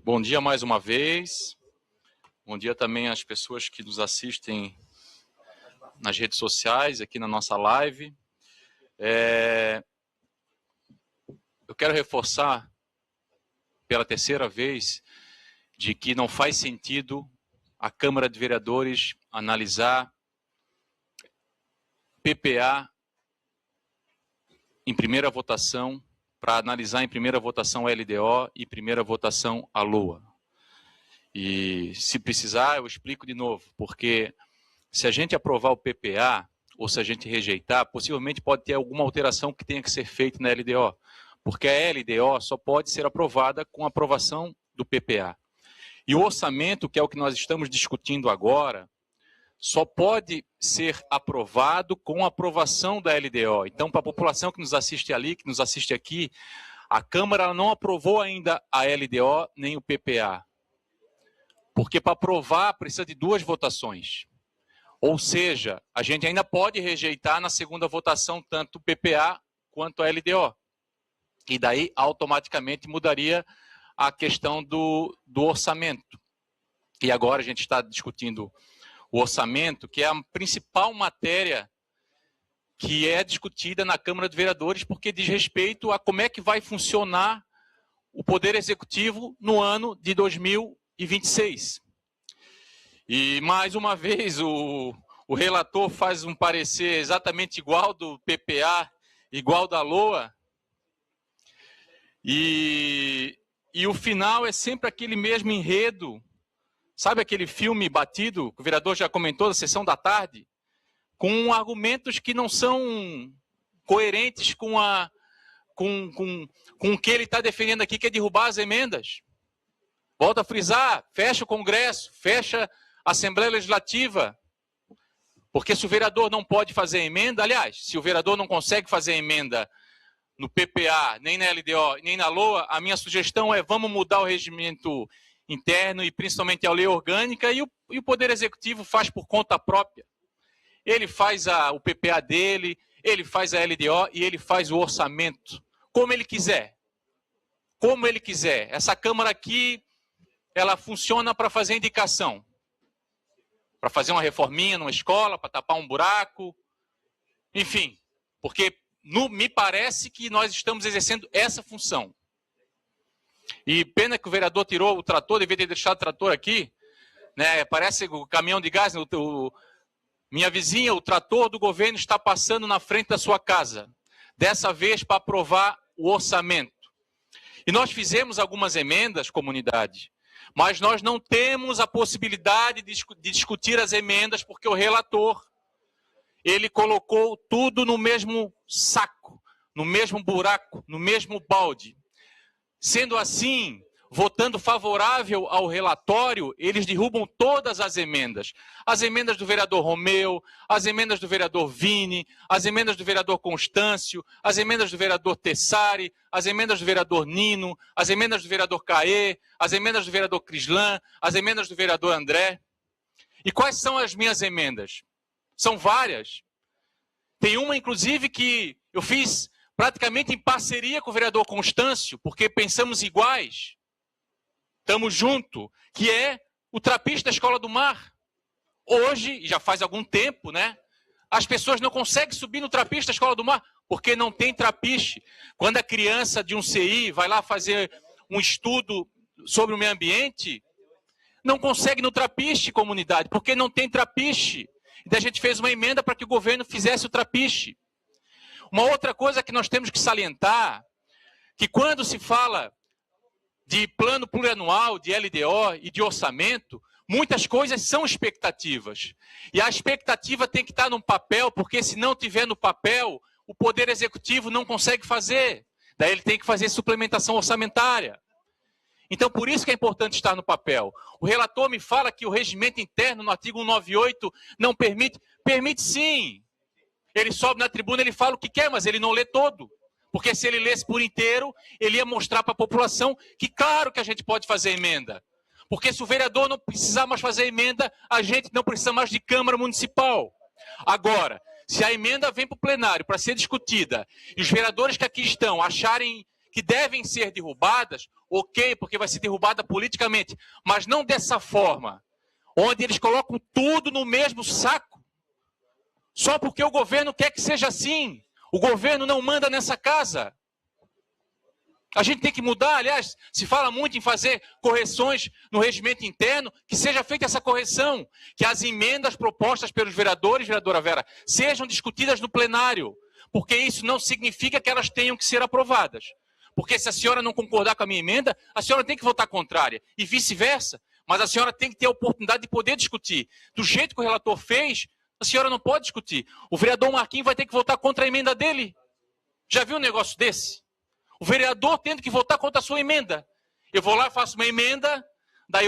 Bom dia mais uma vez. Bom dia também às pessoas que nos assistem nas redes sociais, aqui na nossa live. Eu quero reforçar pela terceira vez de que não faz sentido a Câmara de Vereadores analisar PPA em primeira votação, para analisar em primeira votação a LDO e primeira votação a LOA. E se precisar, eu explico de novo, porque se a gente aprovar o PPA, ou se a gente rejeitar, possivelmente pode ter alguma alteração que tenha que ser feita na LDO, porque a LDO só pode ser aprovada com a aprovação do PPA. E o orçamento, que é o que nós estamos discutindo agora, só pode ser aprovado com a aprovação da LDO. Então, para a população que nos assiste ali, que nos assiste aqui, a Câmara não aprovou ainda a LDO nem o PPA. Porque para aprovar precisa de 2 votações. Ou seja, a gente ainda pode rejeitar na segunda votação tanto o PPA quanto a LDO. E daí automaticamente mudaria a questão do orçamento. E agora a gente está discutindo o orçamento, que é a principal matéria que é discutida na Câmara de Vereadores, porque diz respeito a como é que vai funcionar o Poder Executivo no ano de 2026. E, mais uma vez, o relator faz um parecer exatamente igual do PPA, igual da LOA, e o final é sempre aquele mesmo enredo. Sabe aquele filme batido, que o vereador já comentou, da sessão da tarde? Com argumentos que não são coerentes com o que ele está defendendo aqui, que é derrubar as emendas. Volto a frisar, fecha o Congresso, fecha a Assembleia Legislativa. Porque se o vereador não pode fazer emenda, aliás, se o vereador não consegue fazer emenda no PPA, nem na LDO, nem na LOA, a minha sugestão é vamos mudar o regimento interno e principalmente a lei orgânica, e o Poder Executivo faz por conta própria. Ele faz o PPA dele, ele faz a LDO e ele faz o orçamento, como ele quiser. Como ele quiser. Essa Câmara aqui, ela funciona para fazer indicação. Para fazer uma reforminha numa escola, para tapar um buraco, enfim. Porque me parece que nós estamos exercendo essa função. E pena que o vereador tirou o trator, devia ter deixado o trator aqui, né? Parece o caminhão de gás. Minha vizinha, o trator do governo está passando na frente da sua casa, dessa vez para aprovar o orçamento. E nós fizemos algumas emendas, comunidade, mas nós não temos a possibilidade de discutir as emendas, porque o relator, ele colocou tudo no mesmo saco, no mesmo buraco, no mesmo balde. Sendo assim, votando favorável ao relatório, eles derrubam todas as emendas. As emendas do vereador Romeu, as emendas do vereador Vini, as emendas do vereador Constâncio, as emendas do vereador Tessari, as emendas do vereador Nino, as emendas do vereador Caê, as emendas do vereador Crislan, as emendas do vereador André. E quais são as minhas emendas? São várias. Tem uma, inclusive, que eu fiz praticamente em parceria com o vereador Constâncio, porque pensamos iguais, estamos juntos, que é o trapiche da Escola do Mar. Hoje, e já faz algum tempo, né, as pessoas não conseguem subir no trapiche da Escola do Mar, porque não tem trapiche. Quando a criança de um CI vai lá fazer um estudo sobre o meio ambiente, não consegue no trapiche, comunidade, porque não tem trapiche. E daí a gente fez uma emenda para que o governo fizesse o trapiche. Uma outra coisa que nós temos que salientar, que quando se fala de plano plurianual, de LDO e de orçamento, muitas coisas são expectativas. E a expectativa tem que estar no papel, porque se não tiver no papel, o Poder Executivo não consegue fazer. Daí ele tem que fazer suplementação orçamentária. Então, por isso que é importante estar no papel. O relator me fala que o regimento interno, no artigo 198, não permite. Permite sim. Ele sobe na tribuna, ele fala o que quer, mas ele não lê todo. Porque se ele lesse por inteiro, ele ia mostrar para a população que, claro que a gente pode fazer emenda. Porque se o vereador não precisar mais fazer emenda, a gente não precisa mais de Câmara Municipal. Agora, se a emenda vem para o plenário para ser discutida, e os vereadores que aqui estão acharem que devem ser derrubadas, ok, porque vai ser derrubada politicamente, mas não dessa forma, onde eles colocam tudo no mesmo saco, só porque o governo quer que seja assim. O governo não manda nessa casa. A gente tem que mudar, aliás, se fala muito em fazer correções no regimento interno, que seja feita essa correção, que as emendas propostas pelos vereadores, vereadora Vera, sejam discutidas no plenário, porque isso não significa que elas tenham que ser aprovadas. Porque se a senhora não concordar com a minha emenda, a senhora tem que votar contrária, e vice-versa, mas a senhora tem que ter a oportunidade de poder discutir. Do jeito que o relator fez, a senhora não pode discutir. O vereador Marquinhos vai ter que votar contra a emenda dele. Já viu um negócio desse? O vereador tendo que votar contra a sua emenda. Eu vou lá, faço uma emenda, daí,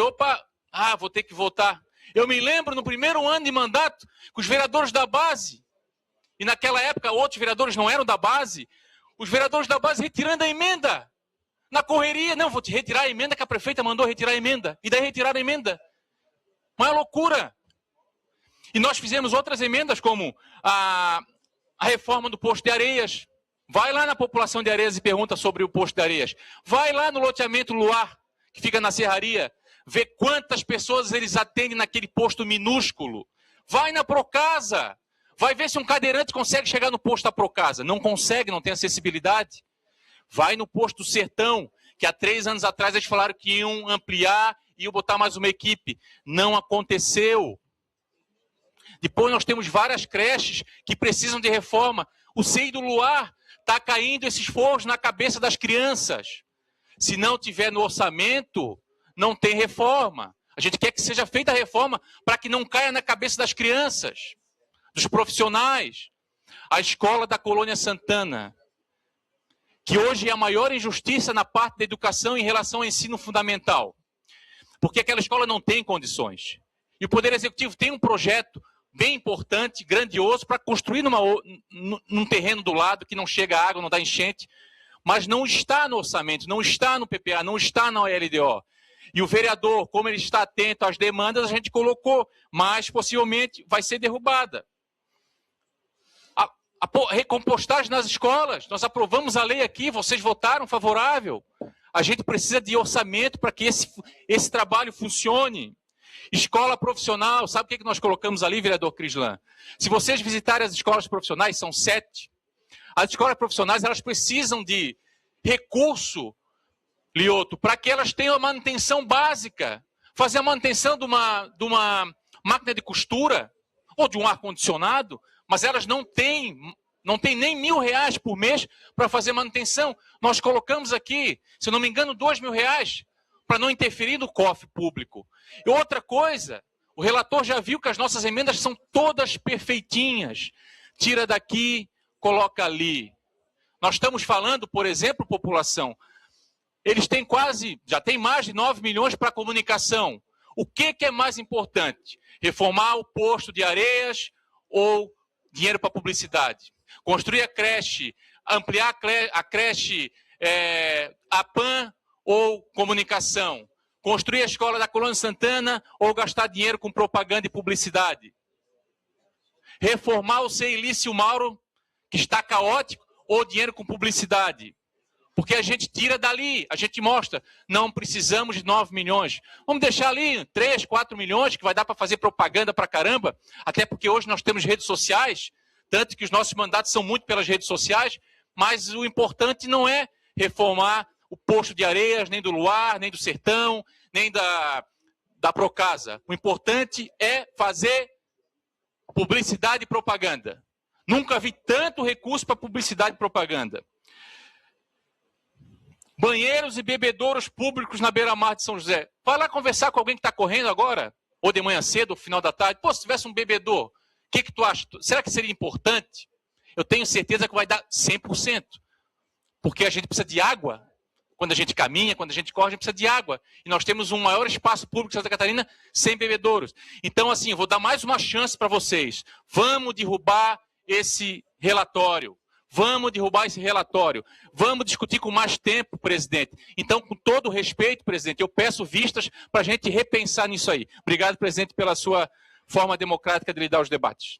vou ter que votar. Eu me lembro, no primeiro ano de mandato, que os vereadores da base, e naquela época outros vereadores não eram da base, os vereadores da base retirando a emenda. Na correria, não, vou te retirar a emenda que a prefeita mandou retirar a emenda. E daí retiraram a emenda. Uma loucura. E nós fizemos outras emendas, como a reforma do posto de Areias. Vai lá na população de Areias e pergunta sobre o posto de Areias. Vai lá no loteamento Luar, que fica na Serraria, vê quantas pessoas eles atendem naquele posto minúsculo. Vai na Procasa, vai ver se um cadeirante consegue chegar no posto da Procasa. Não consegue, não tem acessibilidade. Vai no posto do Sertão, que há 3 anos atrás eles falaram que iam ampliar, iam botar mais uma equipe. Não aconteceu. Depois nós temos várias creches que precisam de reforma. O CEI do Luar está caindo esses forros na cabeça das crianças. Se não tiver no orçamento, não tem reforma. A gente quer que seja feita a reforma para que não caia na cabeça das crianças, dos profissionais. A escola da Colônia Santana, que hoje é a maior injustiça na parte da educação em relação ao ensino fundamental. Porque aquela escola não tem condições. E o Poder Executivo tem um projeto bem importante, grandioso, para construir num terreno do lado que não chega água, não dá enchente, mas não está no orçamento, não está no PPA, não está na OLDO. E o vereador, como ele está atento às demandas, a gente colocou, mas possivelmente vai ser derrubada. A recompostagem nas escolas, nós aprovamos a lei aqui, vocês votaram favorável. A gente precisa de orçamento para que esse trabalho funcione. Escola profissional, sabe o que nós colocamos ali, vereador Crislan? Se vocês visitarem as escolas profissionais, são 7. As escolas profissionais, elas precisam de recurso, Lioto, para que elas tenham a manutenção básica. Fazer a manutenção de uma máquina de costura, ou de um ar-condicionado, mas elas não têm nem R$1.000 por mês para fazer manutenção. Nós colocamos aqui, se eu não me engano, R$2.000, para não interferir no cofre público. E outra coisa, o relator já viu que as nossas emendas são todas perfeitinhas. Tira daqui, coloca ali. Nós estamos falando, por exemplo, população, eles têm já tem mais de 9 milhões para comunicação. O que é mais importante? Reformar o posto de Areias ou dinheiro para publicidade? Construir a creche, ampliar a creche, a PAN ou comunicação? Construir a escola da Colônia Santana ou gastar dinheiro com propaganda e publicidade? Reformar o CEI Lício Mauro, que está caótico, ou dinheiro com publicidade? Porque a gente tira dali, a gente mostra, não precisamos de 9 milhões. Vamos deixar ali 3, 4 milhões, que vai dar para fazer propaganda para caramba, até porque hoje nós temos redes sociais, tanto que os nossos mandatos são muito pelas redes sociais, mas o importante não é reformar o posto de Areias, nem do Luar, nem do Sertão, nem da Procasa. O importante é fazer publicidade e propaganda. Nunca vi tanto recurso para publicidade e propaganda. Banheiros e bebedouros públicos na beira-mar de São José. Vai lá conversar com alguém que está correndo agora, ou de manhã cedo, ou final da tarde. Pô, se tivesse um bebedor, o que tu acha? Será que seria importante? Eu tenho certeza que vai dar 100%. Porque a gente precisa de água. Quando a gente caminha, quando a gente corre, a gente precisa de água. E nós temos um maior espaço público em Santa Catarina sem bebedouros. Então, assim, eu vou dar mais uma chance para vocês. Vamos derrubar esse relatório. Vamos derrubar esse relatório. Vamos discutir com mais tempo, presidente. Então, com todo o respeito, presidente, eu peço vistas para a gente repensar nisso aí. Obrigado, presidente, pela sua forma democrática de lidar os debates.